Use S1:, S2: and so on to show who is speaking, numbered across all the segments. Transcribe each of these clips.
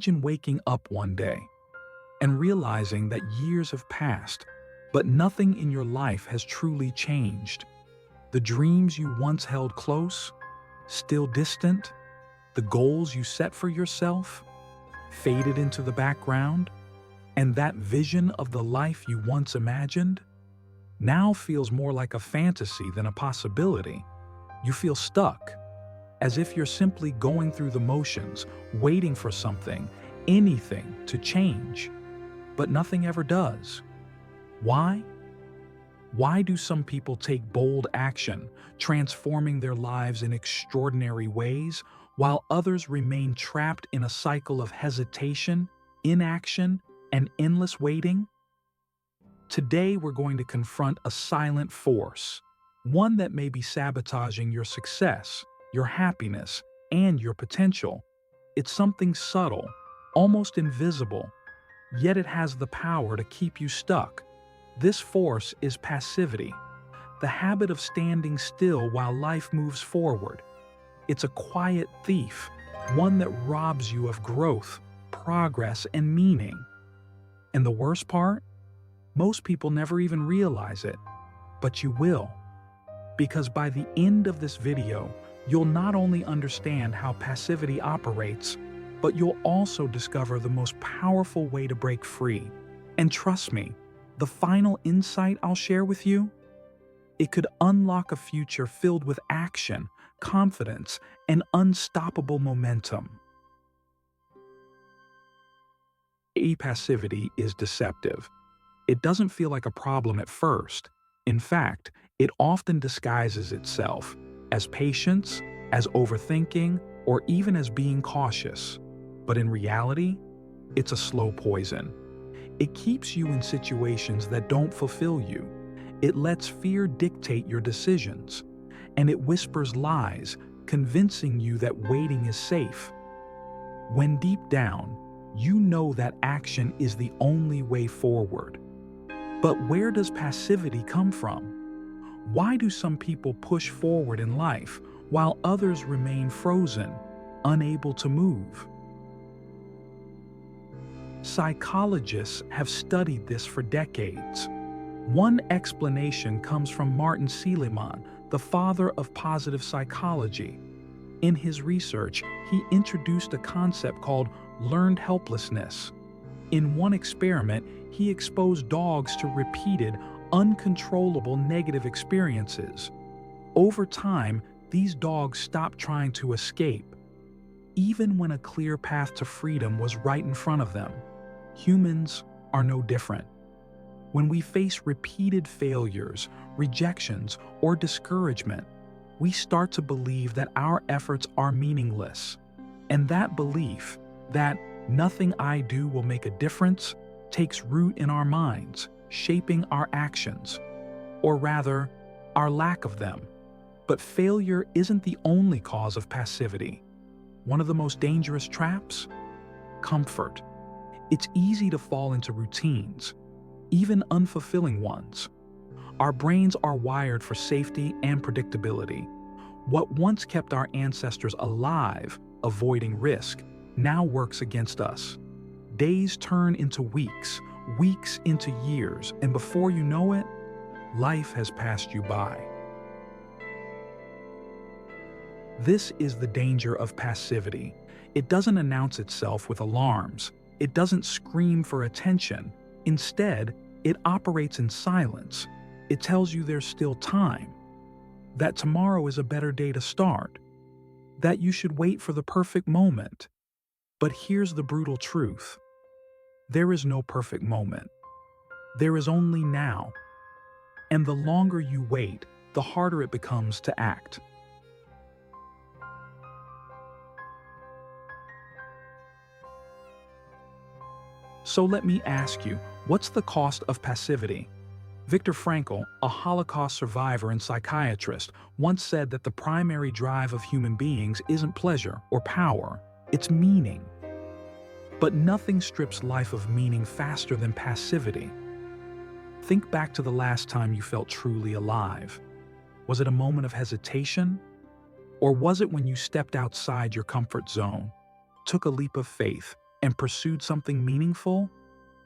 S1: Imagine waking up one day and realizing that years have passed, but nothing in your life has truly changed. The dreams you once held close, still distant, the goals you set for yourself, faded into the background, and that vision of the life you once imagined now feels more like a fantasy than a possibility. You feel stuck, as if you're simply going through the motions, waiting for something, anything to change, but nothing ever does. Why? Why do some people take bold action, transforming their lives in extraordinary ways, while others remain trapped in a cycle of hesitation, inaction, and endless waiting? Today, we're going to confront a silent force, one that may be sabotaging your success, your happiness, and your potential. It's something subtle, almost invisible, yet it has the power to keep you stuck. This force is passivity, the habit of standing still while life moves forward. It's a quiet thief, one that robs you of growth, progress, and meaning. And the worst part? Most people never even realize it, but you will. Because by the end of this video, you'll not only understand how passivity operates, but you'll also discover the most powerful way to break free. And trust me, the final insight I'll share with you, it could unlock a future filled with action, confidence, and unstoppable momentum. Passivity is deceptive. It doesn't feel like a problem at first. In fact, it often disguises itself as patience, as overthinking, or even as being cautious. But in reality, it's a slow poison. It keeps you in situations that don't fulfill you. It lets fear dictate your decisions. And it whispers lies, convincing you that waiting is safe. When deep down, you know that action is the only way forward. But where does passivity come from? Why do some people push forward in life while others remain frozen, unable to move? Psychologists have studied this for decades. One explanation comes from Martin Seligman, the father of positive psychology. In his research, he introduced a concept called learned helplessness. In one experiment, he exposed dogs to repeated, uncontrollable negative experiences. Over time, these dogs stopped trying to escape, even when a clear path to freedom was right in front of them. Humans are no different. When we face repeated failures, rejections, or discouragement, we start to believe that our efforts are meaningless. And that belief, that nothing I do will make a difference, takes root in our minds, shaping our actions, or rather, our lack of them. But failure isn't the only cause of passivity. One of the most dangerous traps? Comfort. It's easy to fall into routines, even unfulfilling ones. Our brains are wired for safety and predictability. What once kept our ancestors alive, avoiding risk, now works against us. Days turn into weeks, weeks into years, and before you know it, life has passed you by. This is the danger of passivity. It doesn't announce itself with alarms. It doesn't scream for attention. Instead, it operates in silence. It tells you there's still time, that tomorrow is a better day to start, that you should wait for the perfect moment. But here's the brutal truth. There is no perfect moment. There is only now. And the longer you wait, the harder it becomes to act. So let me ask you, what's the cost of passivity? Viktor Frankl, a Holocaust survivor and psychiatrist, once said that the primary drive of human beings isn't pleasure or power, it's meaning. But nothing strips life of meaning faster than passivity. Think back to the last time you felt truly alive. Was it a moment of hesitation? Or was it when you stepped outside your comfort zone, took a leap of faith, and pursued something meaningful,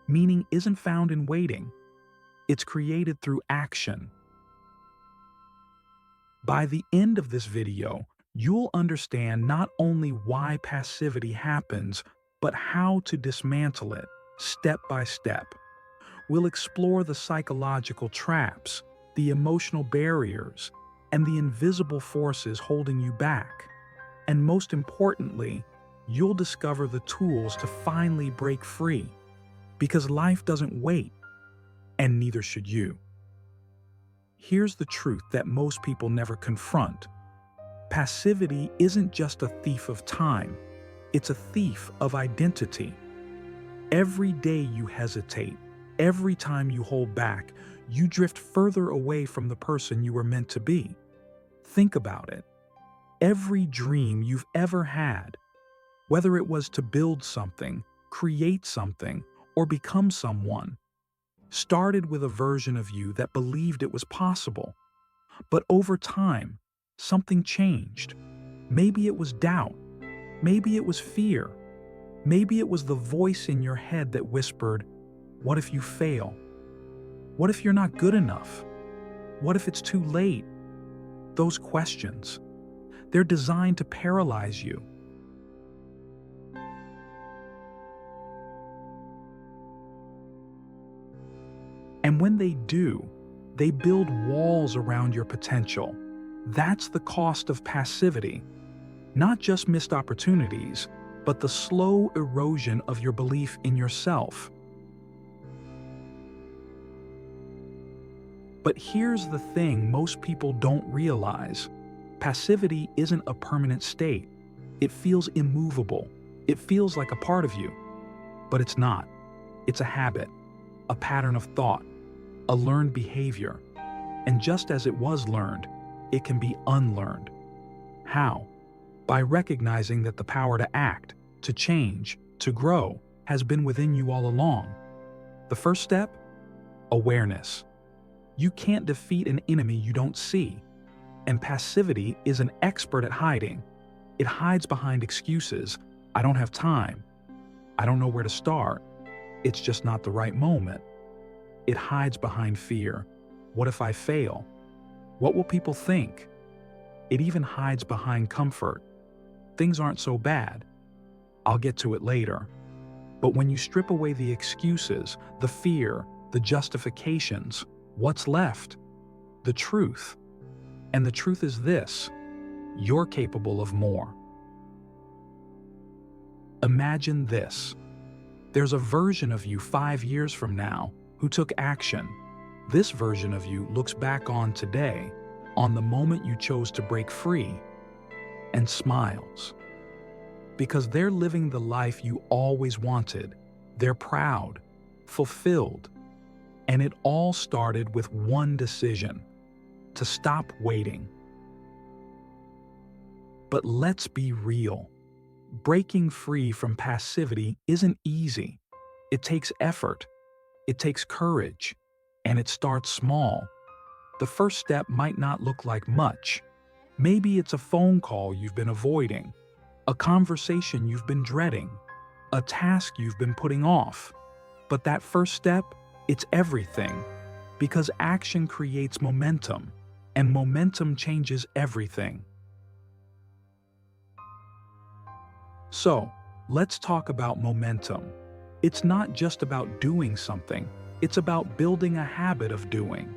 S1: meaning isn't found in waiting. It's created through action. By the end of this video, you'll understand not only why passivity happens, but how to dismantle it step by step. We'll explore the psychological traps, the emotional barriers, and the invisible forces holding you back. And most importantly, you'll discover the tools to finally break free. Because life doesn't wait, and neither should you. Here's the truth that most people never confront. Passivity isn't just a thief of time, it's a thief of identity. Every day you hesitate, every time you hold back, you drift further away from the person you were meant to be. Think about it. Every dream you've ever had, whether it was to build something, create something, or become someone, started with a version of you that believed it was possible. But over time, something changed. Maybe it was doubt. Maybe it was fear. Maybe it was the voice in your head that whispered, "What if you fail? What if you're not good enough? What if it's too late?" Those questions, they're designed to paralyze you. And when they do, they build walls around your potential. That's the cost of passivity. Not just missed opportunities, but the slow erosion of your belief in yourself. But here's the thing most people don't realize. Passivity isn't a permanent state. It feels immovable. It feels like a part of you. But it's not. It's a habit, a pattern of thought, a learned behavior. And just as it was learned, it can be unlearned. How? By recognizing that the power to act, to change, to grow has been within you all along. The first step? Awareness. You can't defeat an enemy you don't see. And passivity is an expert at hiding. It hides behind excuses. I don't have time. I don't know where to start. It's just not the right moment. It hides behind fear. What if I fail? What will people think? It even hides behind comfort. Things aren't so bad. I'll get to it later. But when you strip away the excuses, the fear, the justifications, what's left? The truth. And the truth is this: you're capable of more. Imagine this. There's a version of you 5 years from now who took action. This version of you looks back on today, on the moment you chose to break free, and smiles. Because they're living the life you always wanted. They're proud, fulfilled. And it all started with one decision: to stop waiting. But let's be real. Breaking free from passivity isn't easy. It takes effort. It takes courage. And it starts small. The first step might not look like much. Maybe it's a phone call you've been avoiding, a conversation you've been dreading, a task you've been putting off. But that first step, it's everything. Because action creates momentum, and momentum changes everything. So, let's talk about momentum. It's not just about doing something, it's about building a habit of doing.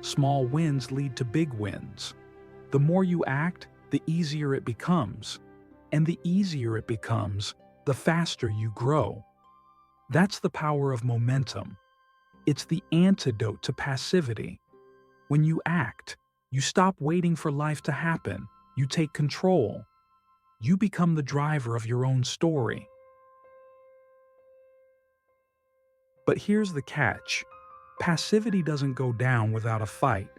S1: Small wins lead to big wins. The more you act, the easier it becomes. And the easier it becomes, the faster you grow. That's the power of momentum. It's the antidote to passivity. When you act, you stop waiting for life to happen. You take control. You become the driver of your own story. But here's the catch. Passivity doesn't go down without a fight.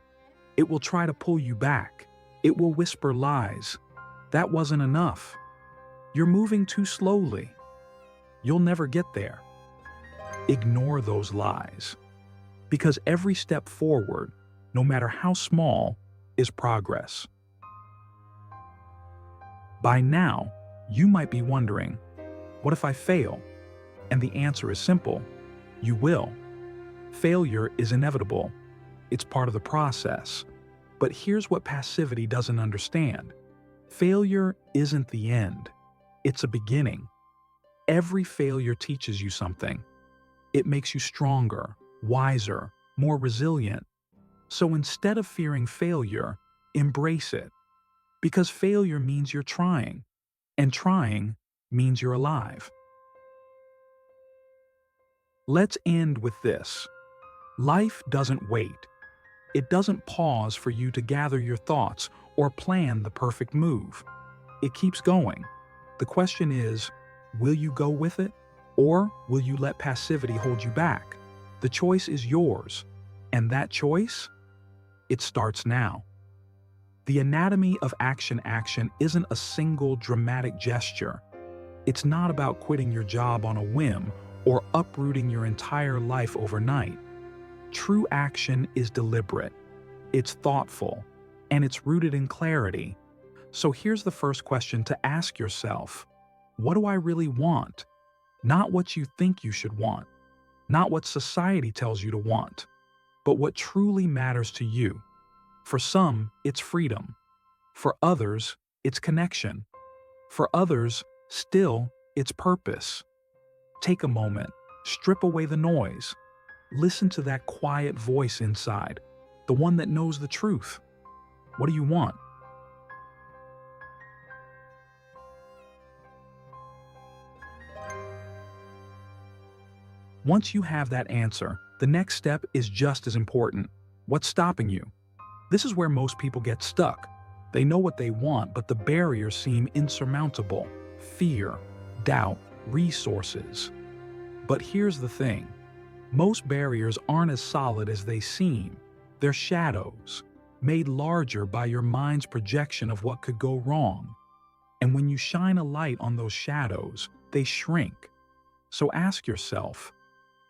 S1: It will try to pull you back. It will whisper lies. That wasn't enough. You're moving too slowly. You'll never get there. Ignore those lies. Because every step forward, no matter how small, is progress. By now, you might be wondering, what if I fail? And the answer is simple. You will. Failure is inevitable. It's part of the process. But here's what passivity doesn't understand. Failure isn't the end. It's a beginning. Every failure teaches you something. It makes you stronger, wiser, more resilient. So instead of fearing failure, embrace it. Because failure means you're trying, and trying means you're alive. Let's end with this. Life doesn't wait. It doesn't pause for you to gather your thoughts or plan the perfect move. It keeps going. The question is, will you go with it? Or will you let passivity hold you back? The choice is yours. And that choice? It starts now. The anatomy of action isn't a single dramatic gesture. It's not about quitting your job on a whim or uprooting your entire life overnight. True action is deliberate, it's thoughtful, and it's rooted in clarity. So here's the first question to ask yourself. What do I really want? Not what you think you should want, not what society tells you to want, but what truly matters to you. For some, it's freedom. For others, it's connection. For others, still, it's purpose. Take a moment, strip away the noise. Listen to that quiet voice inside, the one that knows the truth. What do you want? Once you have that answer, the next step is just as important. What's stopping you? This is where most people get stuck. They know what they want, but the barriers seem insurmountable. Fear, doubt, resources. But here's the thing. Most barriers aren't as solid as they seem. They're shadows, made larger by your mind's projection of what could go wrong. And when you shine a light on those shadows, they shrink. So ask yourself,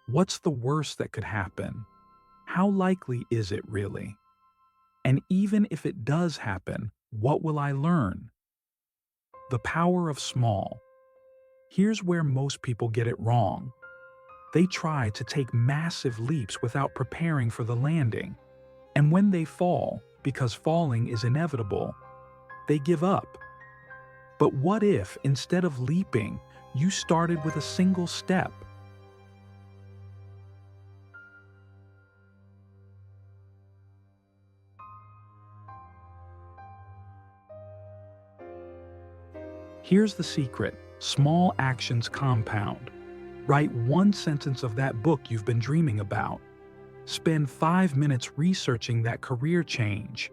S1: what's the worst that could happen? How likely is it really? And even if it does happen, what will I learn? The power of small. Here's where most people get it wrong. They try to take massive leaps without preparing for the landing. And when they fall, because falling is inevitable, they give up. But what if, instead of leaping, you started with a single step? Here's the secret. Small actions compound. Write one sentence of that book you've been dreaming about. Spend 5 minutes researching that career change.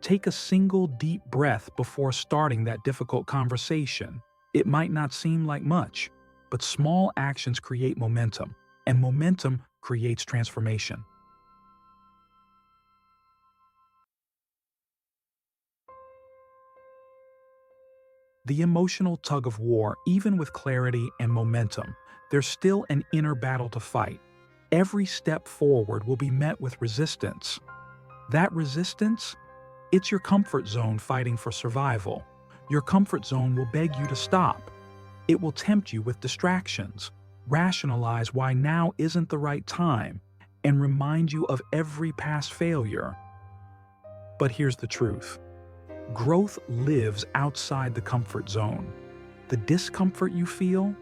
S1: Take a single deep breath before starting that difficult conversation. It might not seem like much, but small actions create momentum, and momentum creates transformation. The emotional tug of war, even with clarity and momentum, there's still an inner battle to fight. Every step forward will be met with resistance. That resistance? It's your comfort zone fighting for survival. Your comfort zone will beg you to stop. It will tempt you with distractions, rationalize why now isn't the right time, and remind you of every past failure. But here's the truth. Growth lives outside the comfort zone. The discomfort you feel,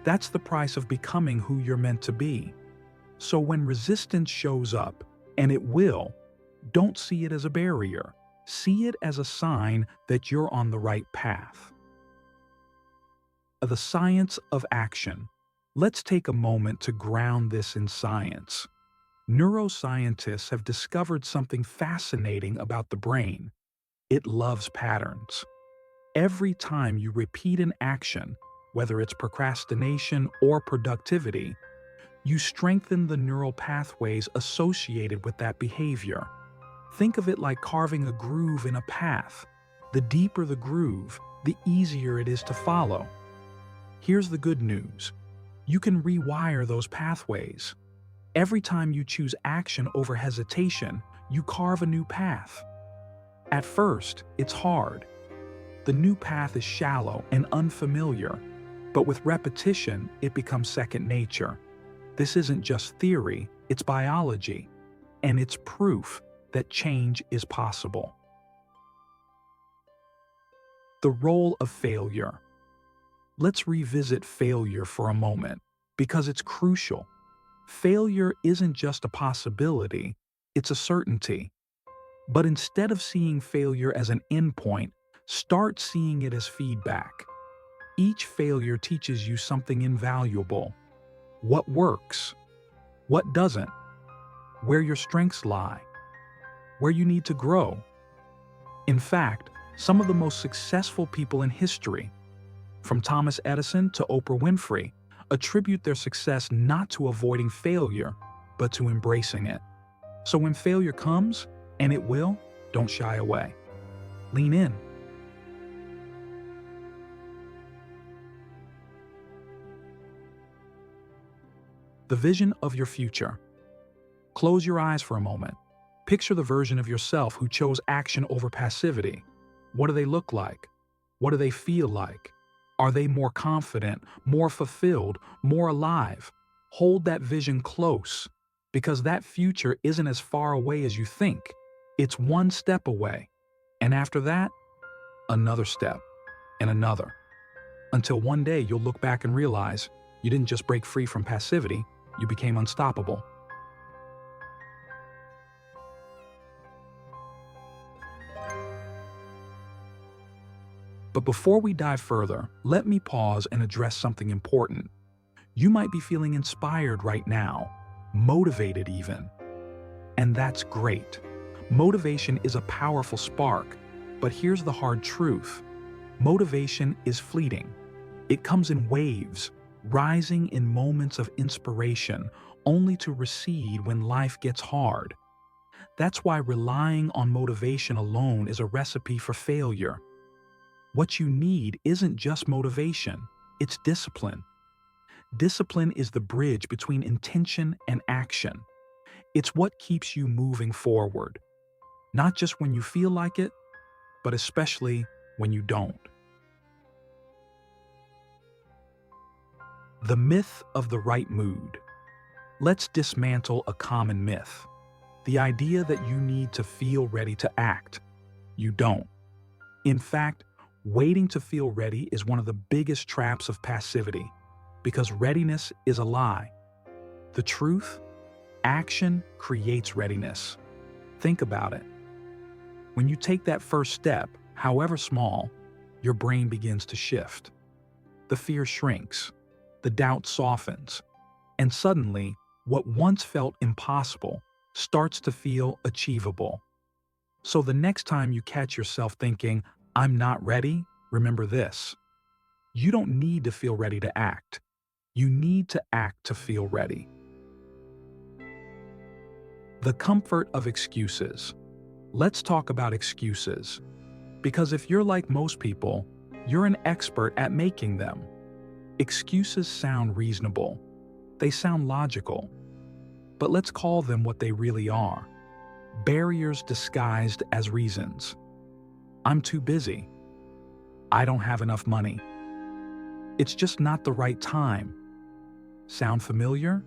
S1: that's the price of becoming who you're meant to be. So when resistance shows up, and it will, don't see it as a barrier. See it as a sign that you're on the right path. The science of action. Let's take a moment to ground this in science. Neuroscientists have discovered something fascinating about the brain. It loves patterns. Every time you repeat an action, whether it's procrastination or productivity, you strengthen the neural pathways associated with that behavior. Think of it like carving a groove in a path. The deeper the groove, the easier it is to follow. Here's the good news. You can rewire those pathways. Every time you choose action over hesitation, you carve a new path. At first, it's hard. The new path is shallow and unfamiliar. But with repetition, it becomes second nature. This isn't just theory, it's biology, and it's proof that change is possible. The role of failure. Let's revisit failure for a moment, because it's crucial. Failure isn't just a possibility, it's a certainty. But instead of seeing failure as an endpoint, start seeing it as feedback. Each failure teaches you something invaluable. What works, what doesn't, where your strengths lie, where you need to grow. In fact, some of the most successful people in history, from Thomas Edison to Oprah Winfrey, attribute their success not to avoiding failure, but to embracing it. So when failure comes, and it will, don't shy away. Lean in. The vision of your future. Close your eyes for a moment. Picture the version of yourself who chose action over passivity. What do they look like? What do they feel like? Are they more confident, more fulfilled, more alive? Hold that vision close, because that future isn't as far away as you think. It's one step away. And after that, another step, and another. Until one day you'll look back and realize you didn't just break free from passivity, you became unstoppable. But before we dive further, let me pause and address something important. You might be feeling inspired right now, motivated even. And that's great. Motivation is a powerful spark, but here's the hard truth. Motivation is fleeting. It comes in waves, rising in moments of inspiration, only to recede when life gets hard. That's why relying on motivation alone is a recipe for failure. What you need isn't just motivation, it's discipline. Discipline is the bridge between intention and action. It's what keeps you moving forward. Not just when you feel like it, but especially when you don't. The myth of the right mood. Let's dismantle a common myth. The idea that you need to feel ready to act. You don't. In fact, waiting to feel ready is one of the biggest traps of passivity, because readiness is a lie. The truth? Action creates readiness. Think about it. When you take that first step, however small, your brain begins to shift. The fear shrinks, the doubt softens, and suddenly, what once felt impossible starts to feel achievable. So the next time you catch yourself thinking, "I'm not ready," remember this. You don't need to feel ready to act. You need to act to feel ready. The comfort of excuses. Let's talk about excuses. Because if you're like most people, you're an expert at making them. Excuses sound reasonable. They sound logical. But let's call them what they really are. Barriers disguised as reasons. I'm too busy. I don't have enough money. It's just not the right time. Sound familiar?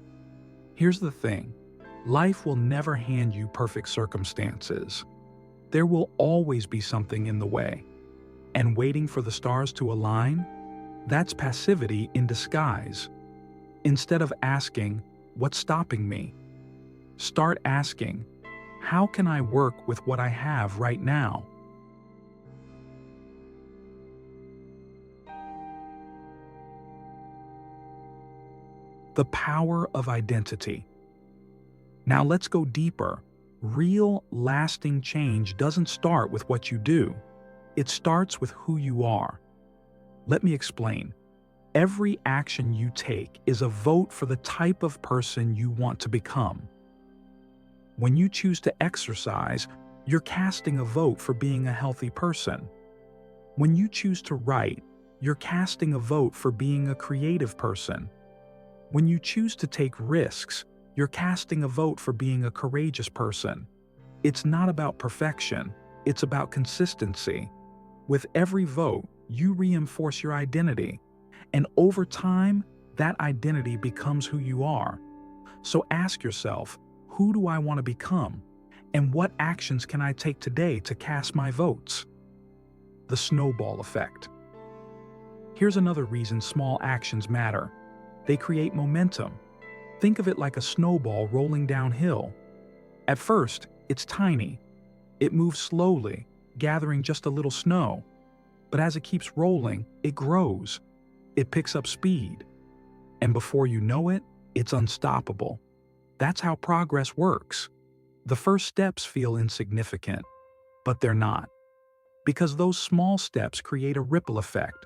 S1: Here's the thing. Life will never hand you perfect circumstances. There will always be something in the way. And waiting for the stars to align? That's passivity in disguise. Instead of asking, "What's stopping me?" start asking, "How can I work with what I have right now?" The power of identity. Now let's go deeper. Real, lasting change doesn't start with what you do. It starts with who you are. Let me explain. Every action you take is a vote for the type of person you want to become. When you choose to exercise, you're casting a vote for being a healthy person. When you choose to write, you're casting a vote for being a creative person. When you choose to take risks, you're casting a vote for being a courageous person. It's not about perfection, it's about consistency. With every vote, you reinforce your identity. And over time, that identity becomes who you are. So ask yourself, who do I want to become? And what actions can I take today to cast my votes? The snowball effect. Here's another reason small actions matter. They create momentum. Think of it like a snowball rolling downhill. At first, it's tiny. It moves slowly, gathering just a little snow. But as it keeps rolling, it grows. It picks up speed. And before you know it, it's unstoppable. That's how progress works. The first steps feel insignificant, but they're not. Because those small steps create a ripple effect,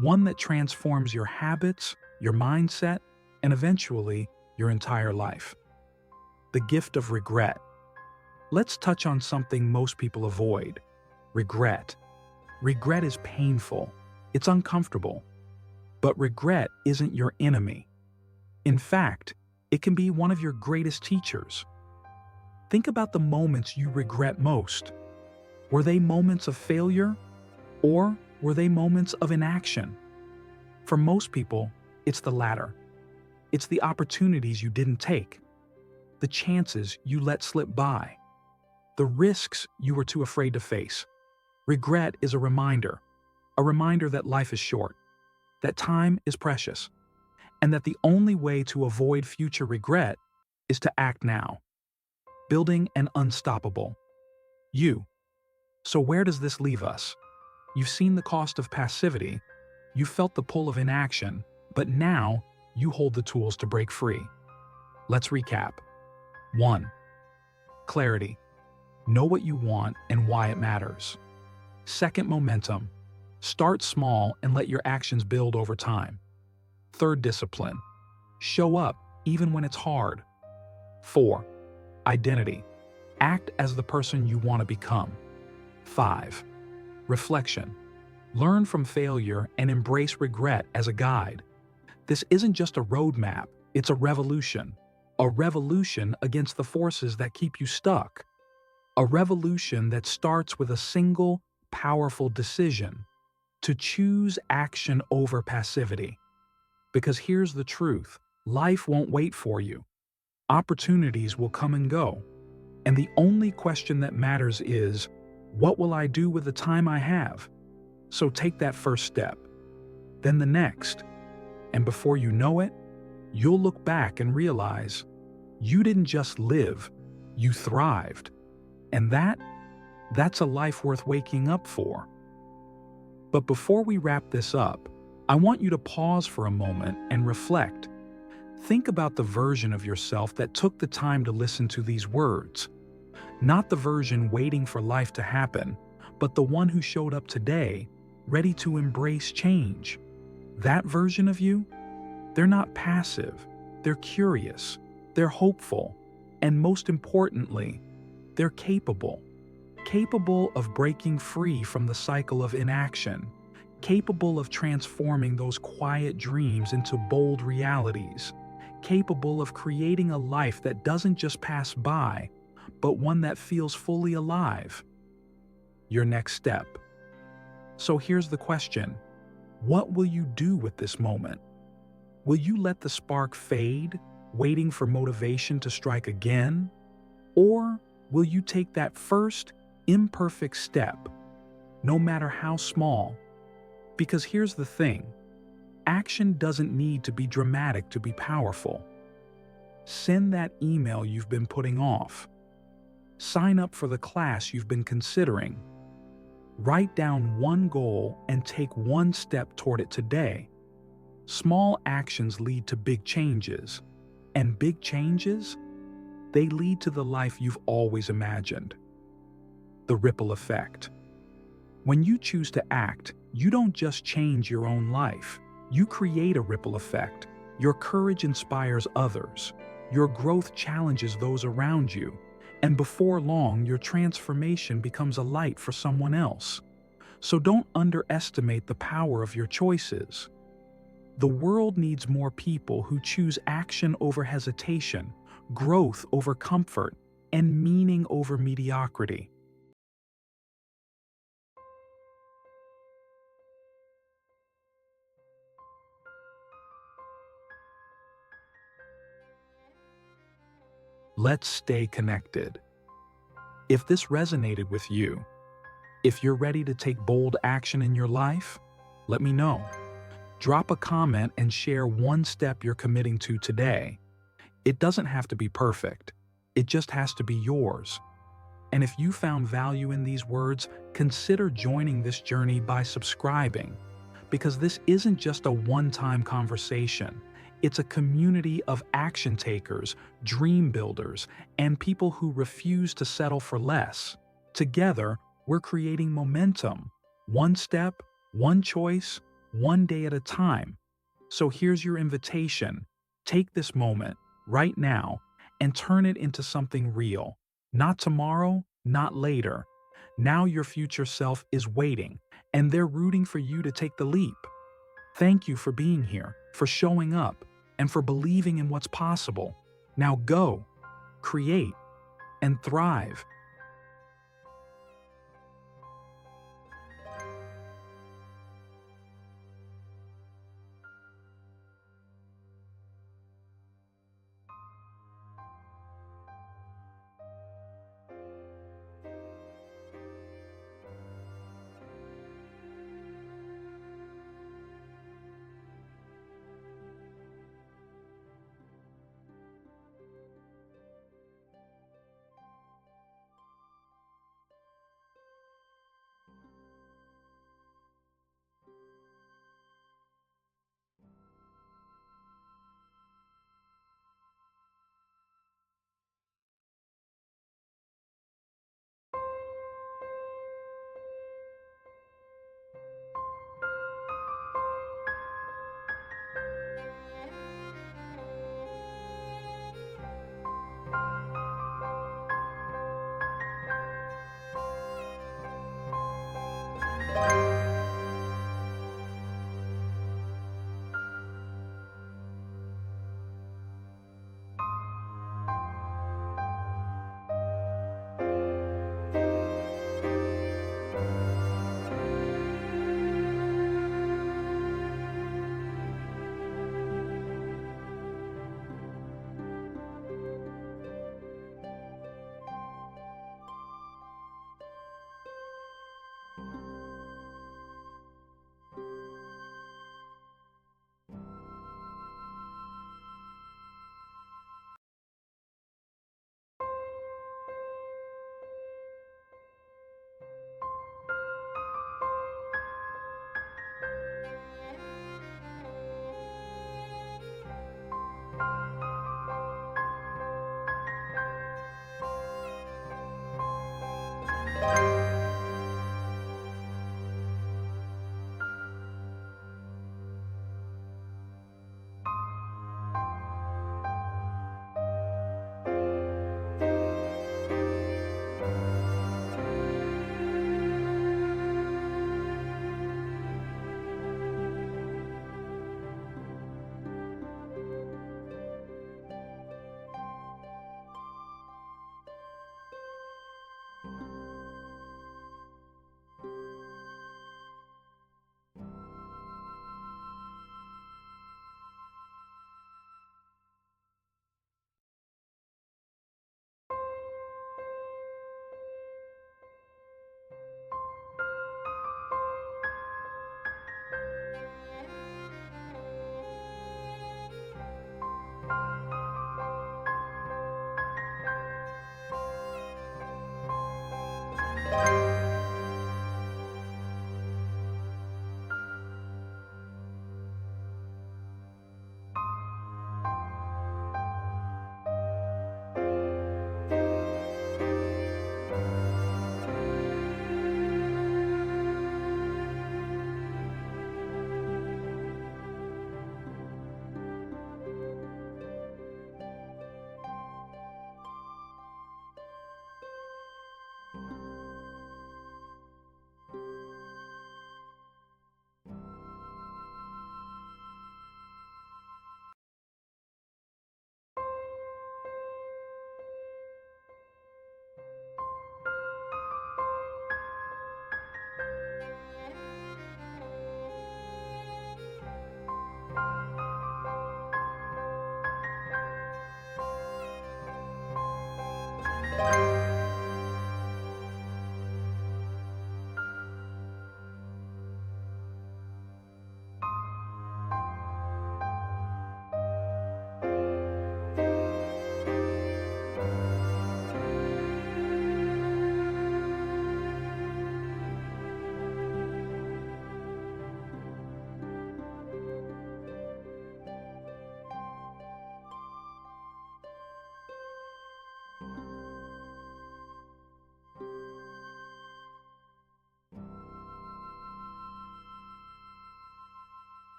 S1: one that transforms your habits, your mindset, and eventually your entire life. The gift of regret. Let's touch on something most people avoid: regret. Regret is painful, it's uncomfortable. But regret isn't your enemy. In fact, it can be one of your greatest teachers. Think about the moments you regret most. Were they moments of failure, or were they moments of inaction? For most people, it's the latter. It's the opportunities you didn't take, the chances you let slip by, the risks you were too afraid to face. Regret is a reminder that life is short, that time is precious, and that the only way to avoid future regret is to act now, building an unstoppable you. So where does this leave us? You've seen the cost of passivity, you've felt the pull of inaction, but now you hold the tools to break free. Let's recap. 1. Clarity. Know what you want and why it matters. 2. Momentum. Start small and let your actions build over time. 3. Discipline. Show up even when it's hard. 4. Identity. Act as the person you want to become. 5. Reflection. Learn from failure and embrace regret as a guide. This isn't just a roadmap, it's a revolution. A revolution against the forces that keep you stuck. A revolution that starts with a single, powerful decision: to choose action over passivity. Because here's the truth: life won't wait for you. Opportunities will come and go. And the only question that matters is, what will I do with the time I have? So take that first step, then the next, and before you know it, you'll look back and realize you didn't just live, you thrived. And that's a life worth waking up for. But before we wrap this up, I want you to pause for a moment and reflect. Think about the version of yourself that took the time to listen to these words. Not the version waiting for life to happen, but the one who showed up today, ready to embrace change. That version of you? They're not passive, they're curious, they're hopeful, and most importantly, they're capable. Capable of breaking free from the cycle of inaction, capable of transforming those quiet dreams into bold realities, capable of creating a life that doesn't just pass by, but one that feels fully alive. Your next step. So here's the question: what will you do with this moment? Will you let the spark fade, waiting for motivation to strike again? Or will you take that first, imperfect step, no matter how small? Because here's the thing: action doesn't need to be dramatic to be powerful. Send that email you've been putting off. Sign up for the class you've been considering. Write down one goal and take one step toward it today. Small actions lead to big changes, and big changes, they lead to the life you've always imagined. The ripple effect. When you choose to act, you don't just change your own life, you create a ripple effect. Your courage inspires others. Your growth challenges those around you. And before long, your transformation becomes a light for someone else. So don't underestimate the power of your choices. The world needs more people who choose action over hesitation, growth over comfort, and meaning over mediocrity. Let's stay connected. If this resonated with you, if you're ready to take bold action in your life, let me know. Drop a comment and share one step you're committing to today. It doesn't have to be perfect. It just has to be yours. And if you found value in these words, consider joining this journey by subscribing, because this isn't just a one-time conversation. It's a community of action takers, dream builders, and people who refuse to settle for less. Together, we're creating momentum, one step, one choice, one day at a time. So here's your invitation. Take this moment, right now, and turn it into something real. Not tomorrow, not later. Now your future self is waiting, and they're rooting for you to take the leap. Thank you for being here, for showing up, and for believing in what's possible. Now go, create, and thrive.